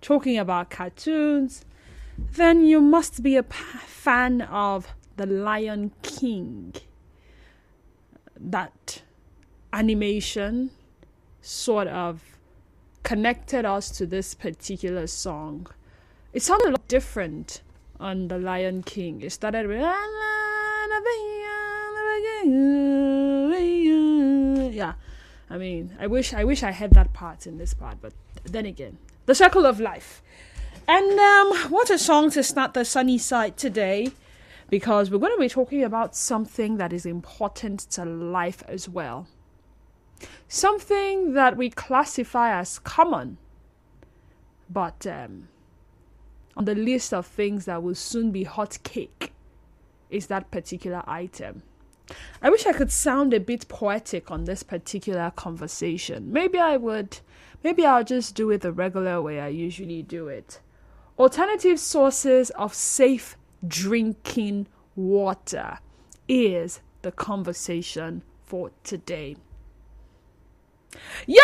talking about cartoons, then you must be a fan of The Lion King. That animation sort of connected us to this particular song. It sounded a lot different on The Lion King. It started with yeah. I mean, I wish I had that part in this part, but then again, the circle of life. And what a song to start the sunny side today, because we're going to be talking about something that is important to life as well. Something that we classify as common, but on the list of things that will soon be hot cake is that particular item. I wish I could sound a bit poetic on this particular conversation. Maybe I would. Maybe I'll just do it the regular way I usually do it. Alternative sources of safe drinking water is the conversation for today. Yo,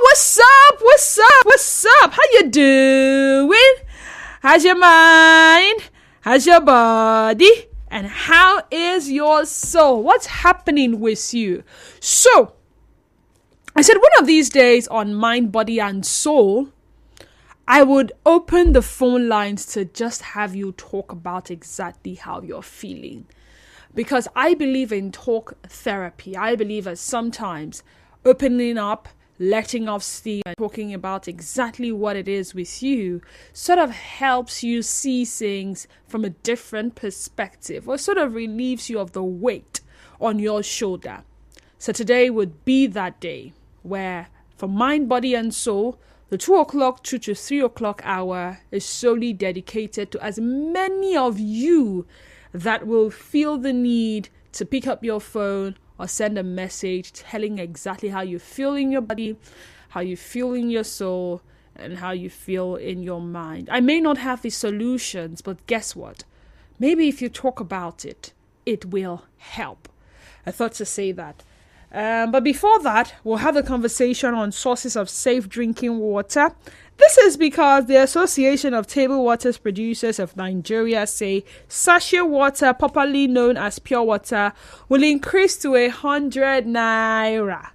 what's up? How you doing? How's your mind? How's your body? And how is your soul? What's happening with you? So, I said one of these days on Mind, Body, and Soul, I would open the phone lines to just have you talk about exactly how you're feeling. Because I believe in talk therapy. I believe that sometimes opening up, letting off steam, and talking about exactly what it is with you sort of helps you see things from a different perspective, or sort of relieves you of the weight on your shoulder. So today would be that day where, for Mind, Body, and Soul, the 2 o'clock to 3 o'clock hour is solely dedicated to as many of you that will feel the need to pick up your phone or send a message telling exactly how you feel in your body, how you feel in your soul, and how you feel in your mind. I may not have the solutions, but guess what? Maybe if you talk about it, it will help. I thought to say that. But before that, we'll have a conversation on sources of safe drinking water. This is because the Association of Table Waters Producers of Nigeria say sachet water, popularly known as pure water, will increase to 100 naira.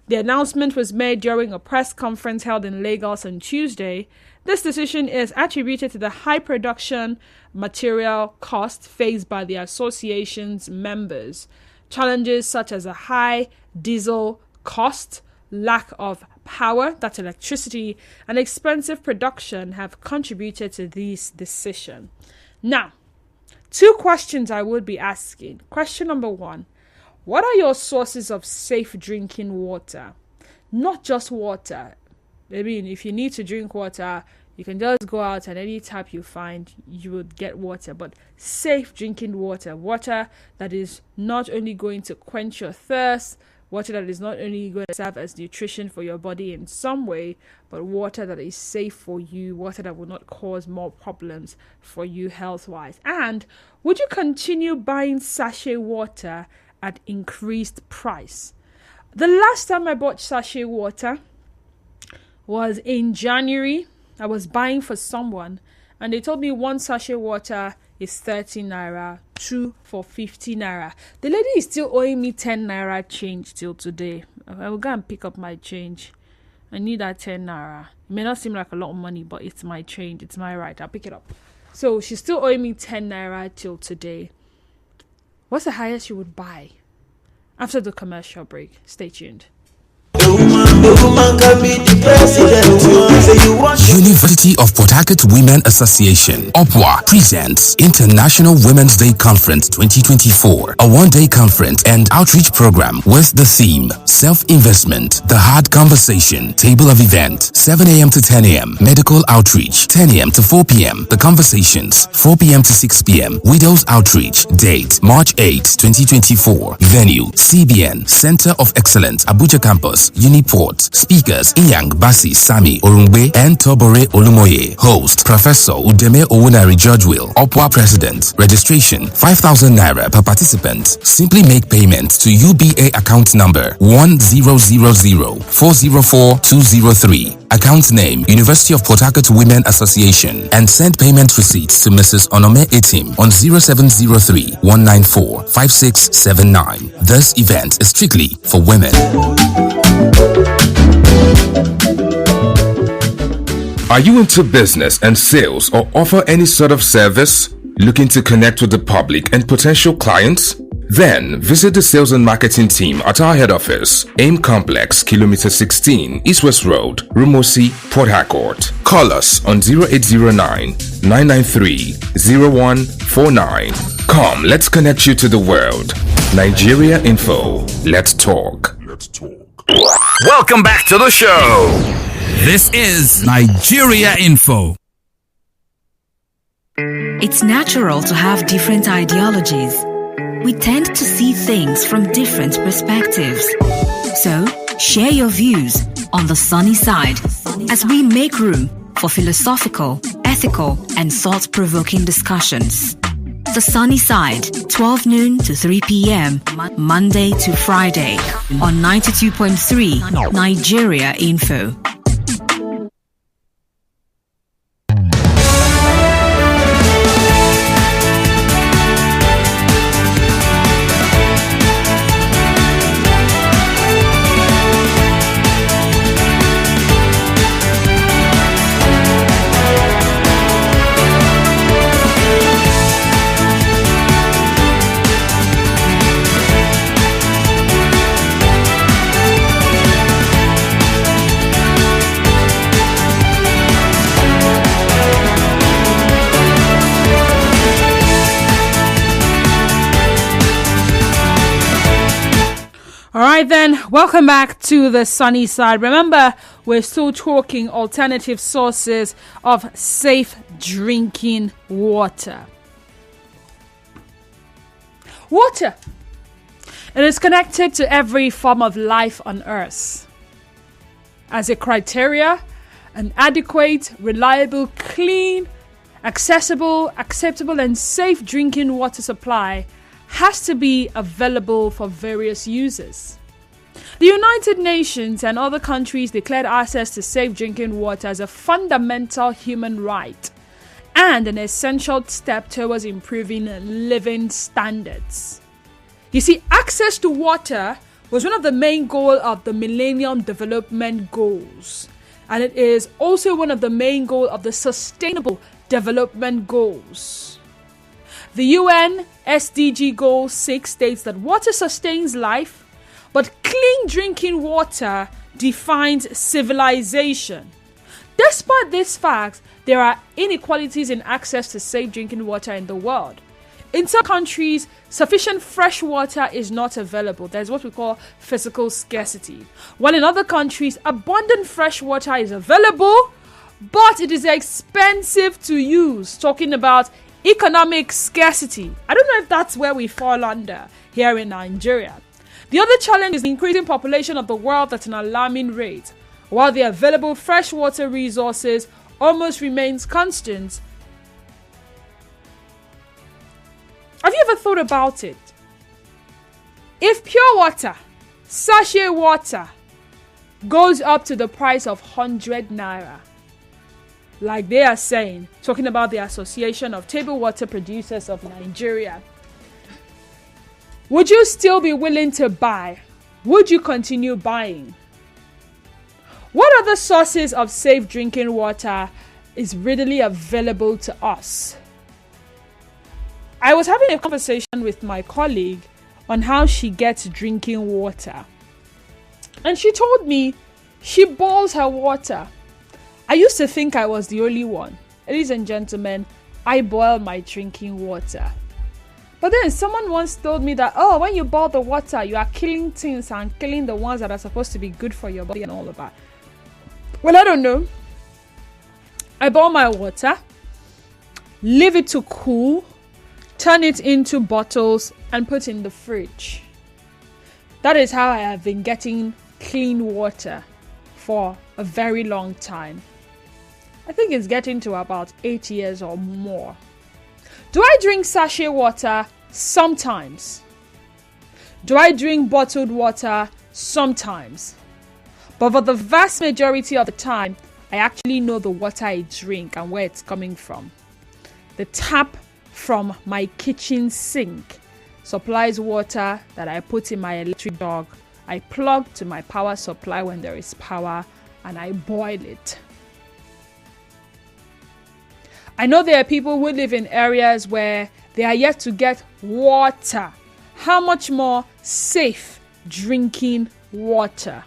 The announcement was made during a press conference held in Lagos on Tuesday. This decision is attributed to the high production material cost faced by the association's members. Challenges such as a high diesel cost, lack of power, that's electricity, and expensive production have contributed to this decision. Now, 2 questions I would be asking. Question number 1, what are your sources of safe drinking water? Not just water. I mean, if you need to drink water, you can just go out and any tap you find, you would get water. But safe drinking water, water that is not only going to quench your thirst, water that is not only going to serve as nutrition for your body in some way, but water that is safe for you, water that will not cause more problems for you health-wise. And would you continue buying sachet water at increased price? The last time I bought sachet water was in January. I was buying for someone, and they told me 1 sachet water is 30 naira, 2 for 50 naira. The lady is still owing me 10 naira change till today. I will go and pick up my change. I need that 10 naira. It may not seem like a lot of money, but it's my change. It's my right. I'll pick it up. So she's still owing me 10 naira till today. What's the highest you would buy? After the commercial break. Stay tuned. University of Port Harcourt Women Association (OPWA) presents International Women's Day Conference 2024, a one-day conference and outreach program with the theme Self-Investment, the Hard Conversation, Table of Event, 7 a.m. to 10 a.m., Medical Outreach, 10 a.m. to 4 p.m., The Conversations, 4 p.m. to 6 p.m., Widows Outreach, date March 8, 2024, venue CBN, Center of Excellence, Abuja Campus, Uniport, speakers Inyang Basi Sami Orungbe and Tobore Olum Ademoye. Host, Professor Udeme Owunari Judgewill. Opwa President. Registration, 5,000 Naira per participant. Simply make payment to UBA account number 1000404203. Account name, University of Port Harcourt Women Association, and send payment receipts to Mrs. Onome Etim on 0703 194 5679. This event is strictly for women. Are you into business and sales or offer any sort of service? Looking to connect with the public and potential clients? Then visit the sales and marketing team at our head office, AIM Complex, Kilometer 16, East West Road, Rumosi, Port Harcourt. Call us on 0809 993 0149. Come, let's connect you to the world. Nigeria Info. Let's talk. Welcome back to the show. This is Nigeria Info. It's natural to have different ideologies. We tend to see things from different perspectives. So, share your views on the sunny side as we make room for philosophical, ethical, and thought-provoking discussions. The Sunny Side, 12 noon to 3 p.m., Monday to Friday, on 92.3 Nigeria Info. Alright then, welcome back to the sunny side. Remember, we're still talking alternative sources of safe drinking water. Water. It is connected to every form of life on earth. As a criteria, an adequate, reliable, clean, accessible, acceptable, and safe drinking water supply has to be available for various users. The United Nations and other countries declared access to safe drinking water as a fundamental human right and an essential step towards improving living standards. You see, access to water was one of the main goals of the Millennium Development Goals, and it is also one of the main goals of the Sustainable Development Goals. The UN SDG Goal 6 states that water sustains life, but clean drinking water defines civilization. Despite this fact, there are inequalities in access to safe drinking water in the world. In some countries, sufficient fresh water is not available. There's what we call physical scarcity. While in other countries, abundant fresh water is available, but it is expensive to use. Talking about economic scarcity. I don't know if that's where we fall under here in Nigeria. The other challenge is the increasing population of the world at an alarming rate. While the available freshwater resources almost remains constant. Have you ever thought about it? If pure water, sachet water, goes up to the price of 100 naira, like they are saying, talking about the Association of Table Water Producers of Nigeria, would you still be willing to buy? Would you continue buying? What other sources of safe drinking water is readily available to us? I was having a conversation with my colleague on how she gets drinking water. And she told me she boils her water. I used to think I was the only one. Ladies and gentlemen, I boil my drinking water. But then someone once told me that, when you boil the water, you are killing things and killing the ones that are supposed to be good for your body and all of that. Well, I don't know. I boil my water, leave it to cool, turn it into bottles and put in the fridge. That is how I have been getting clean water for a very long time. I think it's getting to about 8 years or more. Do I drink sachet water? Sometimes. Do I drink bottled water? Sometimes. But for the vast majority of the time, I actually know the water I drink and where it's coming from. The tap from my kitchen sink supplies water that I put in my electric jug. I plug to my power supply when there is power and I boil it. I know there are people who live in areas where they are yet to get water. How much more safe drinking water?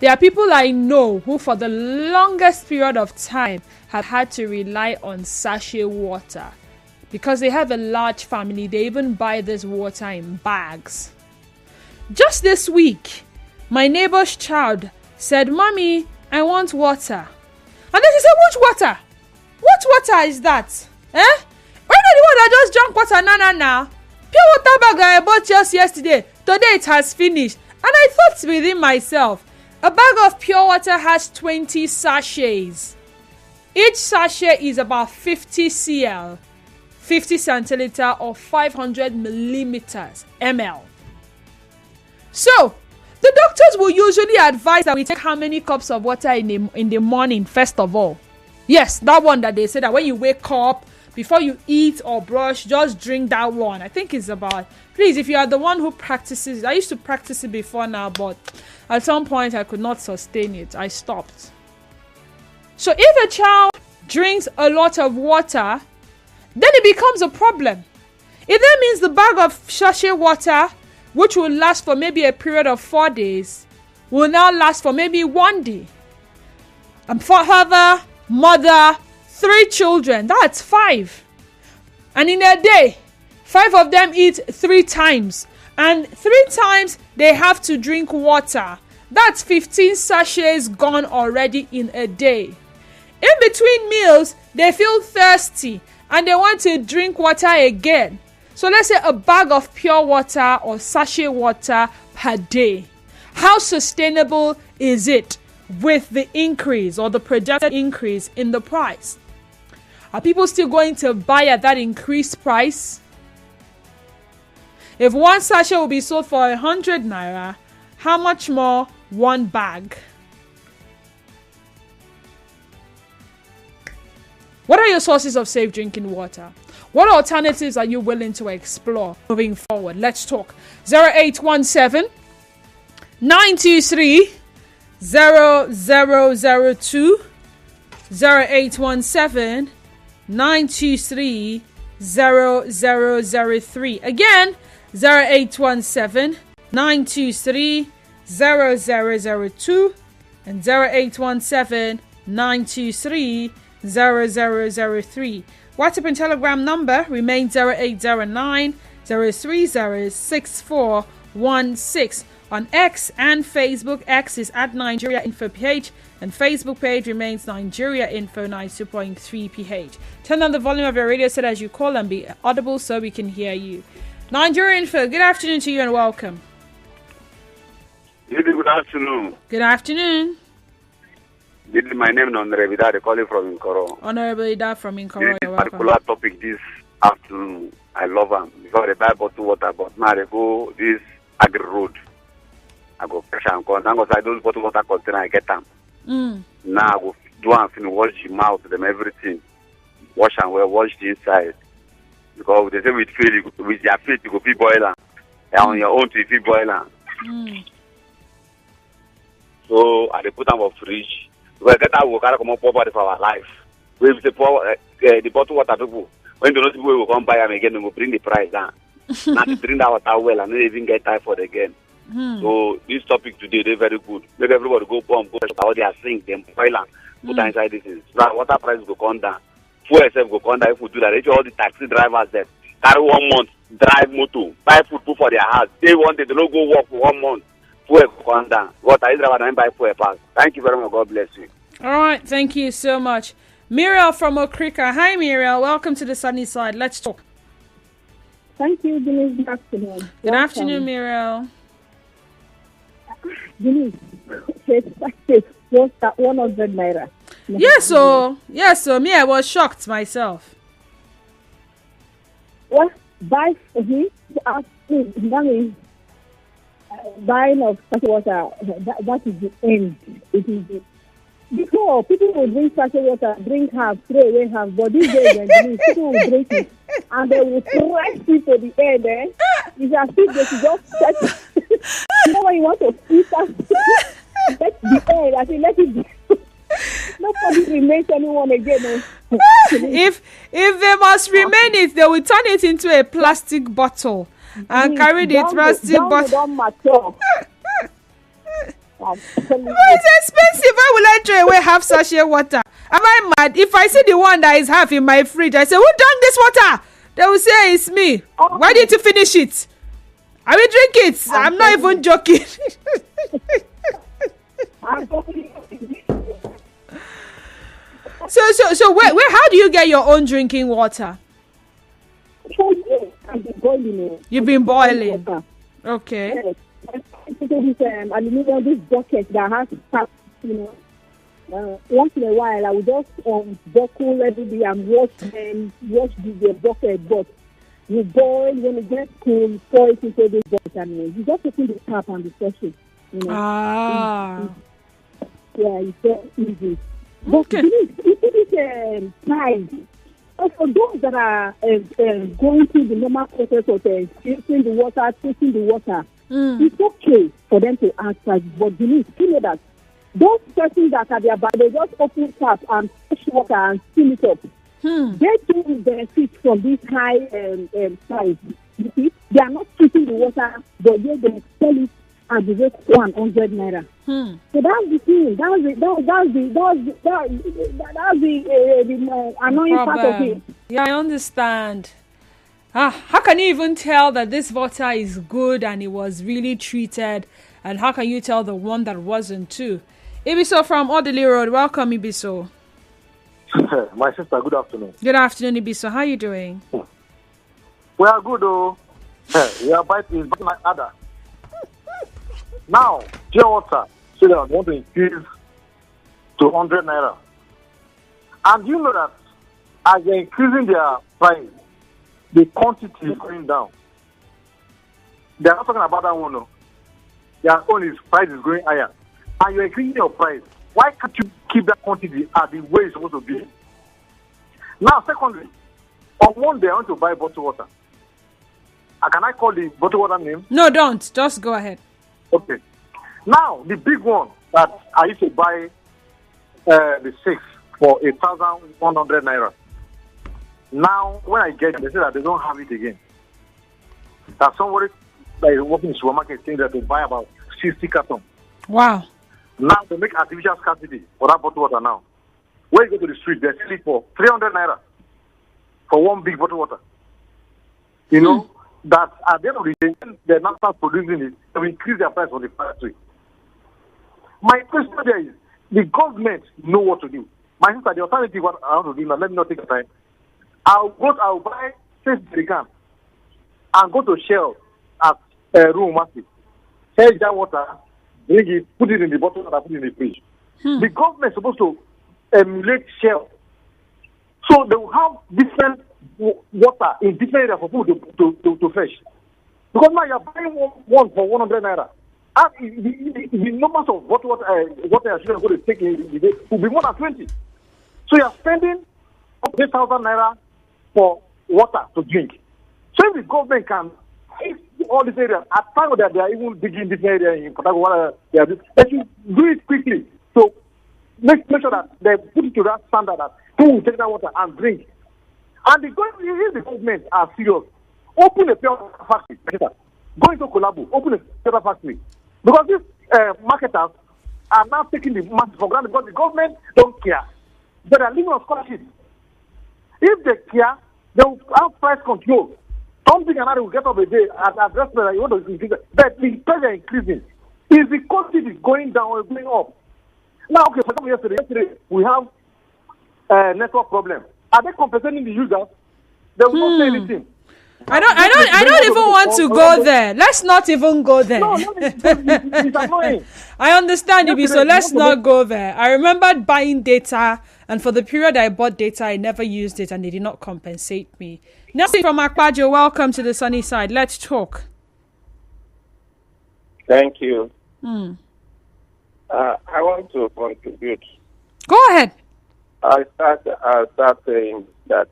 There are people I know who for the longest period of time have had to rely on sachet water. Because they have a large family, they even buy this water in bags. Just this week, my neighbor's child said, "Mommy, I want water." And then she said, "Which water? What water is that? Eh? Why not the one that just drank water? Nah. Pure water bag I bought just yesterday. Today it has finished." And I thought within myself, a bag of pure water has 20 sachets. Each sachet is about 50 cl, 50 centiliter or 500 millimeters ml. So, the doctors will usually advise that we take how many cups of water in the morning first of all. Yes, that one that they say that when you wake up, before you eat or brush, just drink that one. I think it's about, please, if you are the one who practices, I used to practice it before now, but at some point I could not sustain it. I stopped. So if a child drinks a lot of water, then it becomes a problem. It then means the bag of sachet water, which will last for maybe a period of 4 days, will now last for maybe 1 day. And for father, mother, 3 children, that's 5. And in a day, 5 of them eat 3 times. And 3 times they have to drink water. That's 15 sachets gone already in a day. In between meals, they feel thirsty and they want to drink water again. So let's say a bag of pure water or sachet water per day. How sustainable is it with the increase or the projected increase in the price? Are people still going to buy at that increased price? If one sachet will be sold for 100 naira, how much more one bag? What are your sources of safe drinking water? What alternatives are you willing to explore moving forward? Let's talk. 0817 923 0002 0817 923 0003. Again, 0817 923 0002 and 0817 923 0003. WhatsApp and Telegram number remains 0809 030 6416. On X and Facebook, X is at Nigeria Info PH and Facebook page remains Nigeria Info 92.3 PH. Turn down the volume of your radio set as you call and be audible so we can hear you. Nigeria Info, good afternoon to you and welcome. Good afternoon. Good afternoon. My name is Honorable Ida, calling from Nkoro. Honorable Ida from Nkoro, you're welcome. This particular topic this afternoon, I love them because I buy bottled water, but now I go this agri road. I go fresh and come. Now I those bottled water container, I get them. Now I go do and finish, wash the mouth, them everything. Wash and well, wash the inside. Because they say with their feet, you go feed boiler. And on your own, you feed boiler. So I put them on fridge. We get that we carry come up property for our life. We say the bottled water people. When the people will come buy them again, they will bring the price down. Now to drink that water well and not even get typhoid again. So this topic today, they're very good. Make everybody go pump, go all their sink, them boil and put inside this. So that water price go come down. Fuel itself go come down if we do that. If all the taxi drivers there carry 1 month, drive motor, buy food for their house. They want it, they don't go work for 1 month. Fuel go come down. What I drive and buy fuel pass. Thank you very much. God bless you. All right, thank you so much. Muriel from Okrika. Hi, Muriel. Welcome to the sunny side. Let's talk. Thank you, Denise. Good afternoon. Good afternoon, Muriel. Denise, what's that 100 naira? Yes, so me, I was shocked myself. Well, buy that means buying of sachet water. That is the end. It is the before people will drink sachet water, drink half, throw away half. But these days, people will drink it and they will press it to the end. It's as if they should just set. You know when you want to eat that, let the end. I think let it be. Nobody remains anyone again. If they must remain it, they will turn it into a plastic bottle and carry the plastic bottle. Don't mature. But it's expensive. Why will I throw away half sachet water? Am I mad? If I see the one that is half in my fridge, I say, who drank this water? They will say it's me. Why did you finish it? I will drink it. I'm not even joking. So where how do you get your own drinking water? For years, I've been boiling it. You've been boiling. Okay. Yes. This aluminum, this bucket that has tap, once in a while I would just buckle every day and wash the bucket, but you boil when it gets cool, pour it into this bucket and you just open the tap and the flush it. It's so easy. Okay. It is price. So for those that are going through the normal process of filtering the water, taking the water, it's okay for them to ask price. But you know that those persons that are there, but they just open tap and fresh water and fill it up. They do benefit from this high price. You see, they are not treating the water, but they sell it at the rate 100 naira. So that's the thing. That's the annoying part of it. Yeah, I understand. How can you even tell that this water is good and it was really treated? And how can you tell the one that wasn't too? Ibiso from Odili Road. Welcome, Ibiso. My sister, good afternoon. Good afternoon, Ibiso. How are you doing? We are good, though. We are biting my other. Now, pure water, so they want to increase to 100 naira. And you know that as they're increasing their price, the quantity is going down. They're not talking about that one, no. Their own price is going higher. And you're increasing your price. Why can't you keep that quantity at the way it's supposed to be? Now, secondly, on Monday, I want to buy bottled water. Can I call the bottled water name? No, don't. Just go ahead. Okay. Now, the big one that I used to buy the 6 for 1,100 naira. Now, when I get it, they say that they don't have it again. That somebody that is working in the supermarket saying that they buy about 60 cartons. Wow. Now, they make artificial scarcity for that bottled water now. When you go to the street, they sell it for 300 naira for one big bottle of water. You know, that at the end of the day, when they now start producing it, they will increase their price on the factory. My question there is, the government know what to do. My sister, the alternative what I want to do now, let me not take the time. I'll buy 6 jerrycans and go to Shell at room market. Sell that water, bring it, put it in the bottle and put it in the fridge. The government is supposed to emulate Shell. So they will have different water in different areas for people to fetch. Because now you're buying one for 100 naira. And the numbers of water you're going to take in the day will be more than 20. So you're spending 8,000 naira for water to drink. So if the government can fix all these areas, at time that they are even digging this area in Port Harcourt, they should do it quickly. So make sure that they put it to that standard that people will take that water and drink. And if the government are serious, open a pure factory. Go into Colabo, open a pure factory. Because these marketers are now taking the mass for granted because the government don't care. But they are living on scholarship. If they care, they will have price control. Something another will get up a day at restaurant you want to increase it. But the price are increasing. Is the quantity going down or going up? Now, okay, for example, yesterday we have a network problem. Are they compensating the users? They will not say anything. I don't even want to go there. Let's not even go there. No, it's annoying. I understand, Ibi, so let's not go there. I remembered buying data, and for the period I bought data, I never used it, and they did not compensate me. Nelson from Akpajo, welcome to the sunny side. Let's talk. Thank you. I want to contribute. Go ahead. I start saying that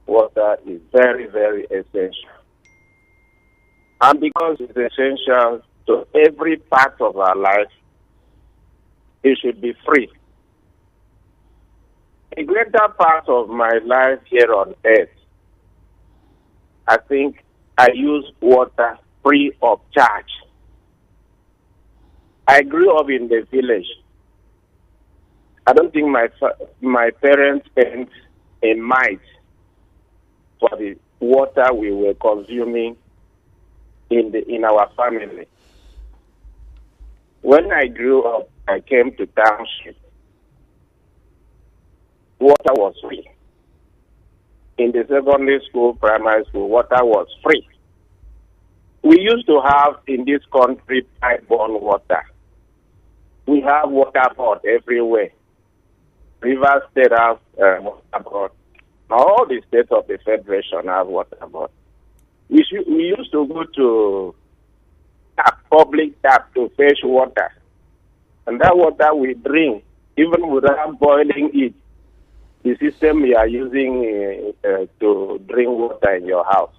water is very, very essential. And because it's essential to every part of our life, it should be free. A greater part of my life here on earth, I think I use water free of charge. I grew up in the village. I don't think my parents spent a mite for the water we were consuming in our family. When I grew up, I came to township. Water was free. In the secondary school, primary school, water was free. We used to have in this country pipe-borne water. We have water board everywhere. Rivers State have water board. All the states of the Federation have water board. We used to go to public tap to fetch water. And that water we drink, even without boiling it, the system we are using to drink water in your house.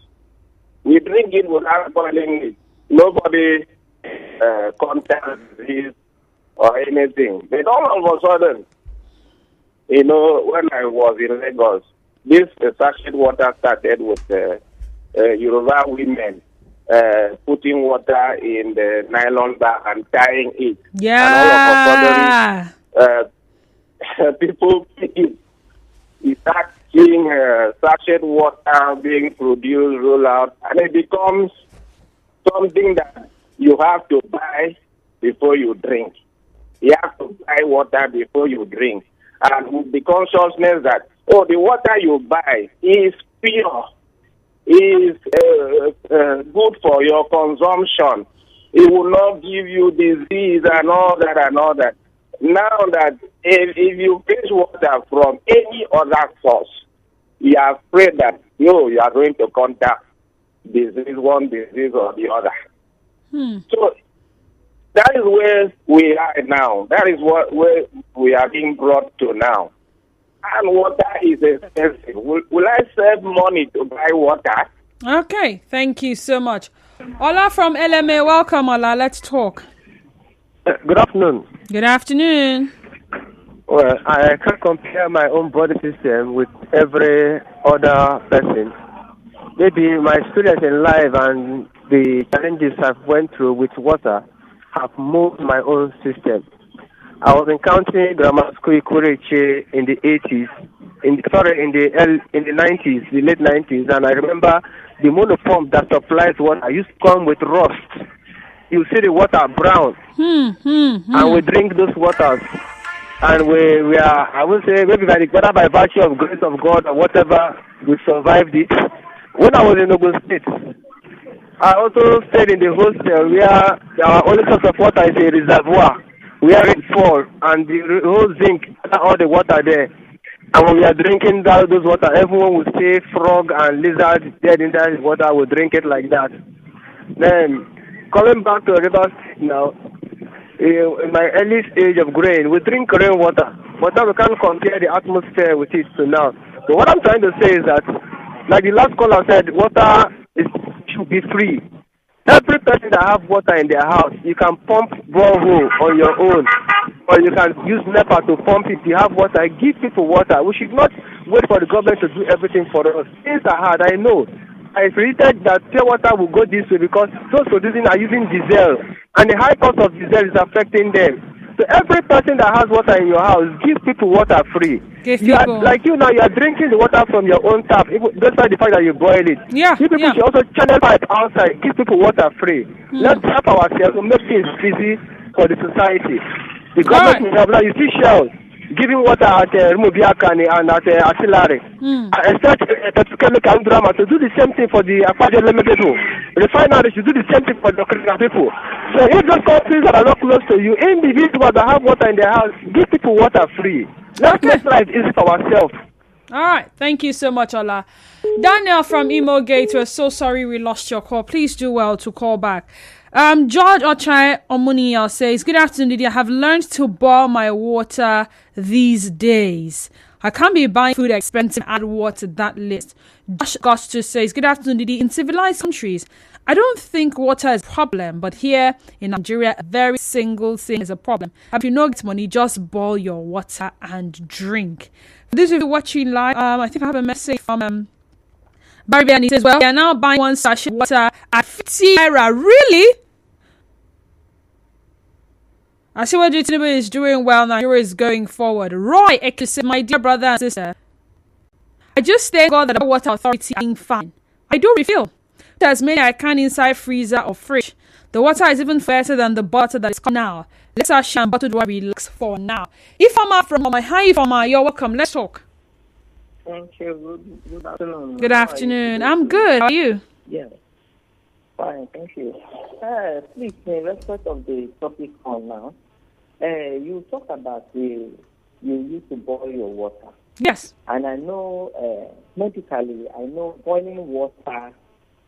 We drink it without boiling it. Nobody contacts this or anything. But all of a sudden, when I was in Lagos, this sachet water started with Yoruba women putting water in the nylon bag and tying it. Yeah. And all of a sudden, people pick it. You start seeing sachet water being produced, roll out, and it becomes something that you have to buy before you drink. You have to buy water before you drink. And with the consciousness that, the water you buy is pure, is good for your consumption. It will not give you disease and all that. Now that if you fetch water from any other source, you are afraid that you are going to contact one disease or the other. So that is where we are now. That is where we are being brought to now. And water is expensive. Will I save money to buy water? Okay, thank you so much. Ola from LMA, welcome, Ola. Let's talk. Good afternoon. Good afternoon. Well, I can't compare my own body system with every other person. Maybe my experience in life and the challenges I've went through with water have moved my own system. I was in county grammar school Ikureche in the 80s, in the 90s, the late 90s, and I remember the monopump that supplies water used to come with rust. You see the water brown, and we drink those waters, and we are, I would say, maybe whether by virtue of grace of God or whatever, we survived it. When I was in Ogun State, I also stayed in the hostel where our only source of water is a reservoir where it falls, and the whole zinc, all the water there. And when we are drinking those water, everyone would say frog and lizard dead in that water, would drink it like that. Then, coming back to River State now, in my early stage of grain, we drink rainwater, but now we can't compare the atmosphere with it to now. So what I'm trying to say is that, like the last caller said, water should be free. Every person that have water in their house, you can pump borehole on your own, or you can use NEPA to pump it. You have water, give people water. We should not wait for the government to do everything for us. Things are hard, I know. I predicted that pure water will go this way because those producing are using diesel, and the high cost of diesel is affecting them. So every person that has water in your house, give people water free. Like you now, you are drinking the water from your own tap, despite the fact that you boil it. Yeah. You people should also channel pipe outside, give people water free. Let's help ourselves to make things easy for the society. The government will help. Now you see Shell. giving water at Rumubiakani and at Asilari. Start petrochemical drama to do the same thing for the Akwaja Leme people. Refineries should do the same thing for the Krishna people. So if those countries that are not close to you, individuals that have water in their house, give people water free. Let's make life easy for ourselves. All right. Thank you so much, Ola. Daniel from Imo Gate, we're so sorry we lost your call. Please do well to call back. George Ochai Omuniya says, good afternoon, Didi. I have learned to boil my water these days. I can't be buying food expensive and add water to that list. Josh Augustus says, good afternoon, Didi. In civilized countries, I don't think water is a problem, but here in Nigeria, a very single thing is a problem. If you don't get money, just boil your water and drink. For those of you watching live, I think I have a message from Barry, and he says, well, we are now buying one sachet water at 50 naira. Really? I see what Tinubu is doing well now. Nigeria is going forward. Roy Ekese, my dear brother and sister, I just thank God that the water authority is being fine. I do refill. There's many I can inside freezer or fridge. The water is even better than the butter that is coming now. Let's ask and bottled water relax for now. If I'm from my hi, you're welcome. Let's talk. Thank you. Good afternoon. Good afternoon. I'm good. How are you? Yeah. Fine, thank you. Please, in respect of the topic on now, you talk about you used to boil your water. Yes. And I know medically, I know boiling water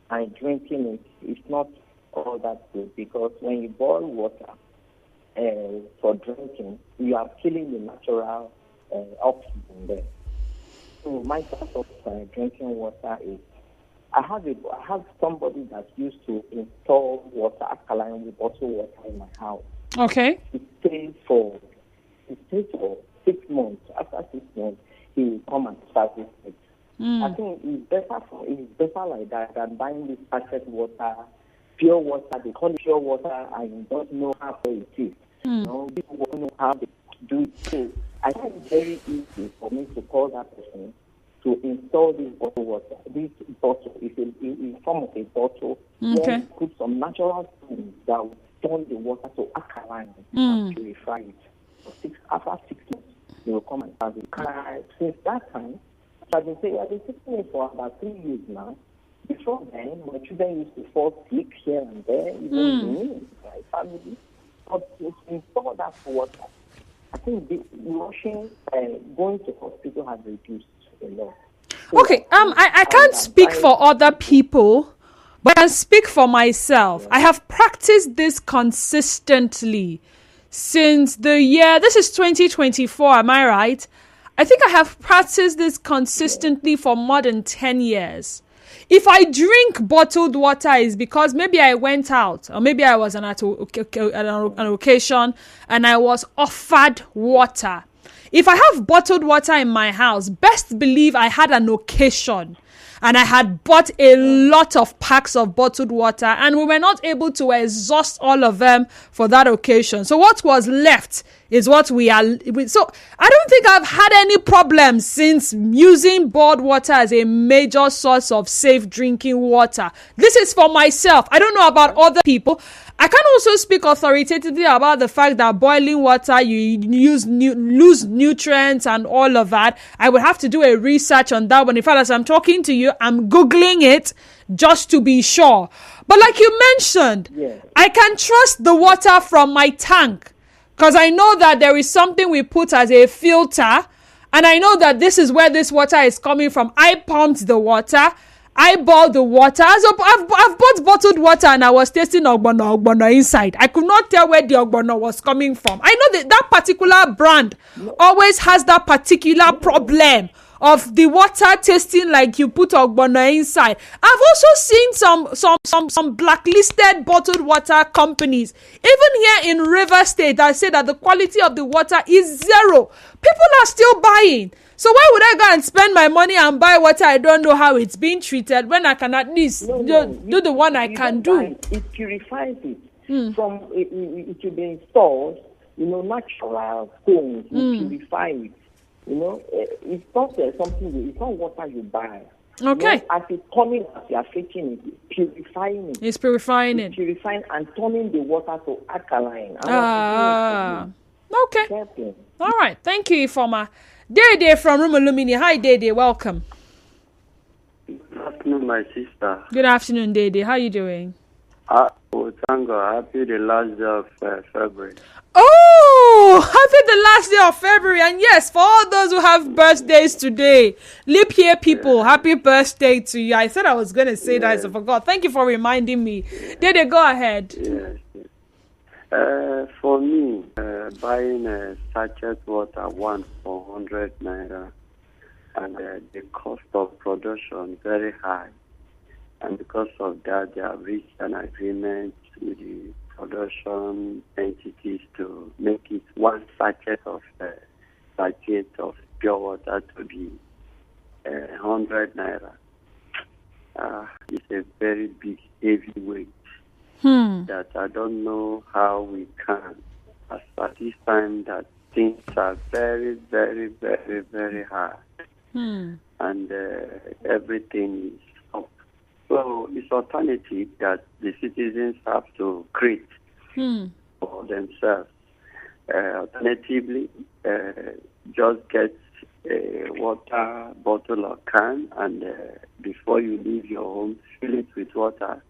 and drinking it is not all that good, because when you boil water for drinking, you are killing the natural oxygen there. So my thought of drinking water is, I have somebody that used to install water, alkaline with bottled water in my house. Okay. It stays for 6 months. After 6 months, he will come and service it. I think it's better like that than buying this packet water, pure water. They call it pure water, and you don't know how it is. You know, people don't know how to do it. So I think it's very easy for me to call that person to install this bottled water. This bottle is in form of a bottle. Okay. Then put some natural things that will turn the water to alkaline and purify it. After 6 months, they will come and have it. Since that time, I've been taking it for about 3 years now. Before then, my children used to fall sick here and there, even me, my family. But to install that water, I think the washing, going to hospital has reduced a lot. So okay, I can't speak for other people, but I can speak for myself. I have practiced this consistently since the year, this is 2024, am I right? I think I have practiced this consistently for more than 10 years. If I drink bottled water, is because maybe I went out, or maybe I was at an occasion and I was offered water. If I have bottled water in my house, best believe I had an occasion and I had bought a lot of packs of bottled water, and we were not able to exhaust all of them for that occasion. So what was left is what we are. So I don't think I've had any problems since using boiled water as a major source of safe drinking water. This is for myself. I don't know about other people. I can also speak authoritatively about the fact that boiling water, you lose nutrients and all of that. I would have to do a research on that one. In fact, as I'm talking to you, I'm Googling it just to be sure. But like you mentioned, I can trust the water from my tank because I know that there is something we put as a filter, and I know that this is where this water is coming from. I pumped the water. I boiled the water. So I've bought bottled water and I was tasting ogbono inside. I could not tell where the ogbono was coming from. I know that particular brand always has that particular problem of the water tasting like you put ogbono inside. I've also seen some blacklisted bottled water companies, even here in River State, that say that the quality of the water is zero. People are still buying. So why would I go and spend my money and buy water I don't know how it's being treated when I can at least do the one I can do? It purifies it. From it will be installed, natural stones will purify it. It's not something, it's not water you buy. Okay. As it's coming, as you are fetching it, it's purifying it. It's purifying it. Purifying and turning the water to alkaline. Okay. All right. Thank you, Ifoma. Dede from Rumulumini. Hi, Dede. Welcome. Good afternoon, my sister. Good afternoon, Dede. How are you doing? Thank God. Happy the last day of February. Oh, happy the last day of February. And yes, for all those who have birthdays today, leap year people, happy birthday to you. I said I was going to say that, so I forgot. Thank you for reminding me. Dede, go ahead. Yes. For me, buying a sachet water once for 100 naira and the cost of production very high. And because of that, they have reached an agreement with the production entities to make it one sachet of pure water to be 100 naira. It's a very big, heavy weight that I don't know how we can, as at this time that things are very, very, very, very high. And everything is up. So it's alternative that the citizens have to create for themselves. Alternatively, just get a water bottle or can, and before you leave your home, fill it with water.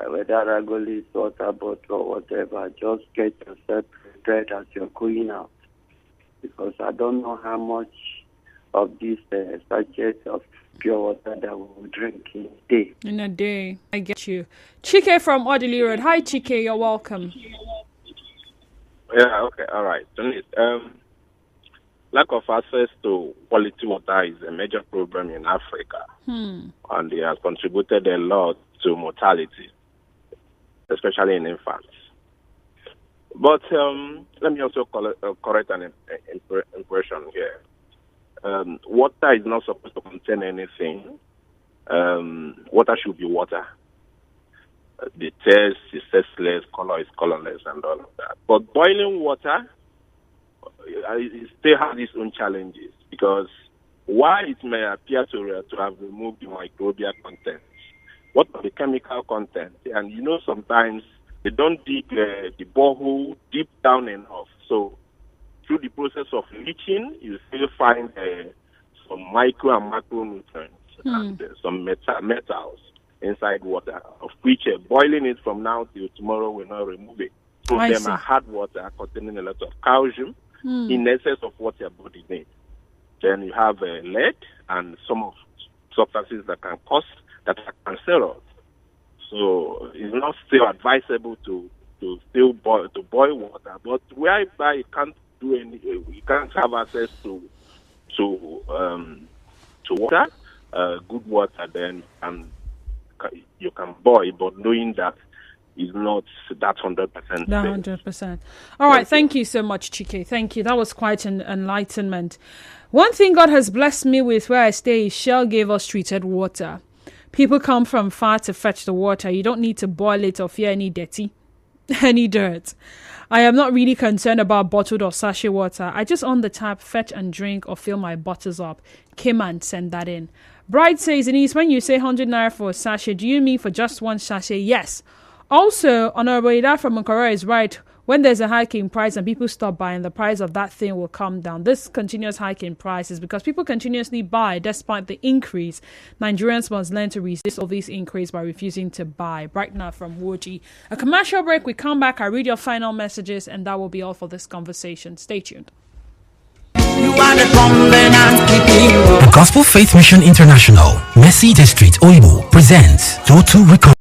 Whether Ragolis, water bottle or whatever, just get yourself prepared as you're going out. Because I don't know how much of this sachet of pure water that we will drink in a day. In a day, I get you. Chike from Audley Road. Hi, Chike. You're welcome. Yeah, okay, all right. Lack of access to quality water is a major problem in Africa, and it has contributed a lot to mortality, especially in infants. But let me also correct an impression here. Water is not supposed to contain anything. Water should be water. The taste is tasteless, color is colorless, and all of that. But boiling water, it still has its own challenges, because while it may appear to have removed the microbial content, what are the chemical content? And sometimes they don't dig the borehole deep down enough. So through the process of leaching, you still find some micro and macronutrients and some metals inside water, of which boiling it from now till tomorrow will not remove it. So them are hard water containing a lot of calcium in excess of what your body needs. Then you have lead and some of substances that are cancerous. So it's not still advisable to boil water, but whereby you can't do you can't have access to water, good water, then you can boil, but knowing that is not that 100%. That 100%. All right, thank you so much, Chike. Thank you. That was quite an enlightenment. One thing God has blessed me with where I stay is Shell gave us treated water. People come from far to fetch the water. You don't need to boil it or fear any dirty, any dirt. I am not really concerned about bottled or sachet water. I just on the tap, fetch and drink or fill my bottles up. Came and send that in. Bride says, Denise, when you say 100 naira for a sachet, do you mean for just one sachet? Yes. Also, Honorable Ida from Makora is right. When there's a hike in price and people stop buying, the price of that thing will come down. This continuous hike in price is because people continuously buy despite the increase. Nigerians must learn to resist all these increase by refusing to buy. Brightener from Woji. A commercial break. We come back. I read your final messages, and that will be all for this conversation. Stay tuned. The Gospel Faith Mission International, Mercy District, Oibo, presents Total Recovery.